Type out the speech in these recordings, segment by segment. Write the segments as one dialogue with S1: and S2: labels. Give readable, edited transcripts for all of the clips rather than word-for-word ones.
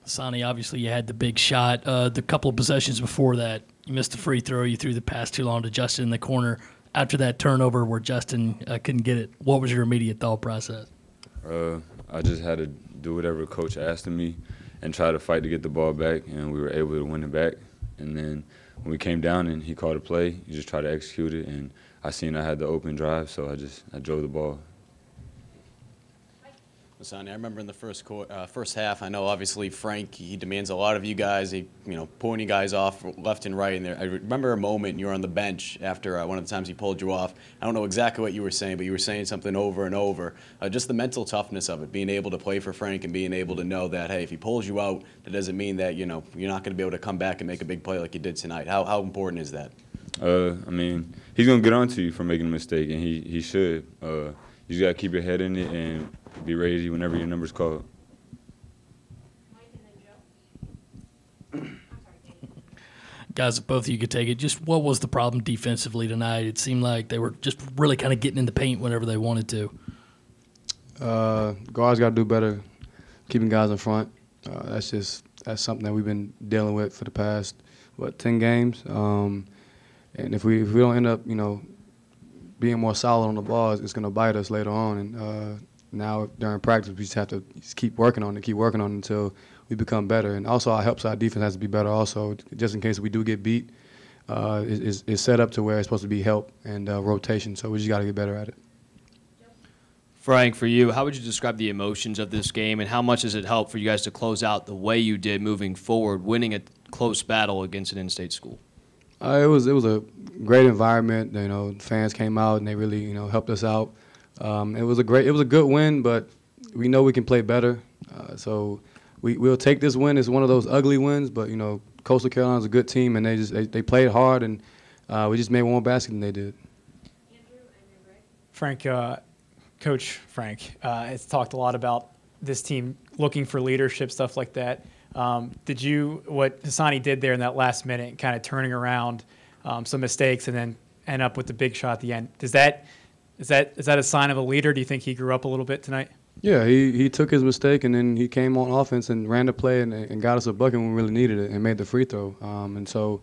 S1: Hassani, obviously you had the big shot. The couple of possessions before that, you missed the free throw. You threw the pass too long to Justin in the corner. After that turnover where Justin couldn't get it, what was your immediate thought process?
S2: I just had to do whatever coach asked of me and try to fight to get the ball back, and we were able to win it back. And then when we came down and he called a play, you just try to execute it, and I seen I had the open drive, so I drove the ball.
S3: Hassani, I remember in the first half, I know obviously Frank, he demands a lot of you guys, pulling you guys off left and right. And I remember a moment you were on the bench after one of the times he pulled you off. I don't know exactly what you were saying, but you were saying something over and over. Just the mental toughness of it, being able to play for Frank and being able to know that, hey, if he pulls you out, that doesn't mean that, you're not going to be able to come back and make a big play like you did tonight. How important is that?
S2: I mean, he's going to get on to you for making a mistake, and he should. You just got to keep your head in it and be ready whenever your number's called.
S1: Guys, if both of you could take it, just what was the problem defensively tonight? It seemed like they were just really kind of getting in the paint whenever they wanted to.
S4: Guards got to do better keeping guys in front. That's something that we've been dealing with for the past, 10 games. And if we don't end up, being more solid on the ball, it's going to bite us later on. And now during practice, we just have to keep working on it until we become better. And also our help side defense has to be better also, just in case we do get beat. It's set up to where it's supposed to be help and rotation, so we just got to get better at it.
S5: Frank, for you, how would you describe the emotions of this game, and how much does it help for you guys to close out the way you did moving forward, winning a close battle against an in-state school?
S4: It was a great environment. Fans came out and they really helped us out. It was a good win, but we know we can play better. So we'll take this win. It's one of those ugly wins, but Coastal Carolina's a good team, and they played hard, and we just made one more basket than they did.
S6: Frank, Coach Frank has talked a lot about this team looking for leadership, stuff like that. What Hassani did there in that last minute, kind of turning around some mistakes and then end up with the big shot at the end, is that a sign of a leader? Do you think he grew up a little bit tonight?
S4: Yeah, he took his mistake, and then he came on offense and ran the play and got us a bucket when we really needed it and made the free throw. And so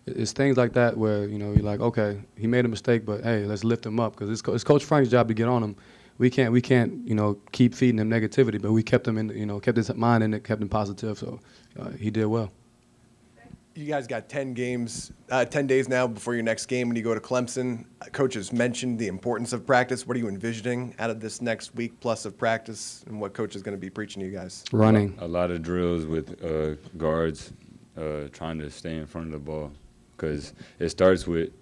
S4: it's things like that where, you're like, okay, he made a mistake, but, hey, let's lift him up, because it's Coach Frank's job to get on him. We can't keep feeding him negativity, but we kept him in, kept his mind in it, kept him positive, so he did well.
S7: You guys got 10 days now before your next game when you go to Clemson. Coach has mentioned the importance of practice. What are you envisioning out of this next week plus of practice, and what coach is going to be preaching to you guys?
S4: Running.
S2: A lot of drills with guards trying to stay in front of the ball, because it starts with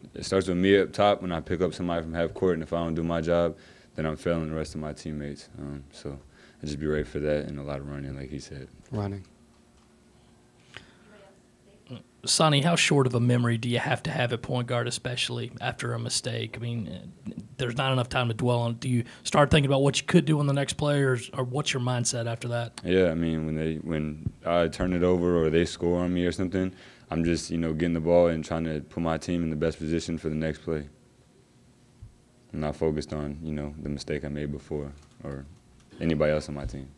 S2: me up top when I pick up somebody from half court, and if I don't do my job, then I'm failing the rest of my teammates. So I just be ready for that, and a lot of running, like he said.
S4: Running.
S1: Sonny, how short of a memory do you have to have at point guard, especially after a mistake? I mean, there's not enough time to dwell on it. Do you start thinking about what you could do on the next play, or what's your mindset after that?
S2: Yeah, I mean, when I turn it over or they score on me or something, I'm just, getting the ball and trying to put my team in the best position for the next play. I'm not focused on, the mistake I made before or anybody else on my team.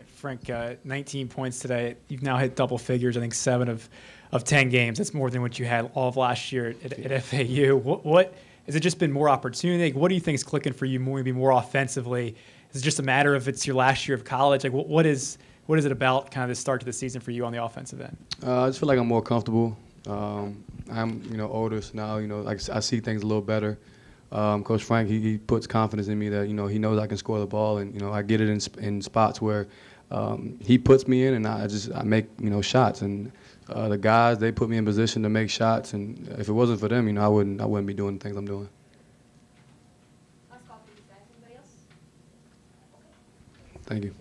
S6: Frank, 19 points today. You've now hit double figures, I think 7 of 10 games. That's more than what you had all of last year at FAU. What has it just been more opportunity? What do you think is clicking for you maybe more offensively? Is it just a matter of it's your last year of college? Like what is it about kind of the start to the season for you on the offensive end?
S4: I just feel like I'm more comfortable. I'm older, so now I see things a little better. Coach Frank, he puts confidence in me that he knows I can score the ball, and I get it in spots where he puts me in, and I make shots, and the guys, they put me in position to make shots, and if it wasn't for them, I wouldn't be doing the things I'm doing.
S8: Last call for you guys. Anybody else?
S4: Thank you.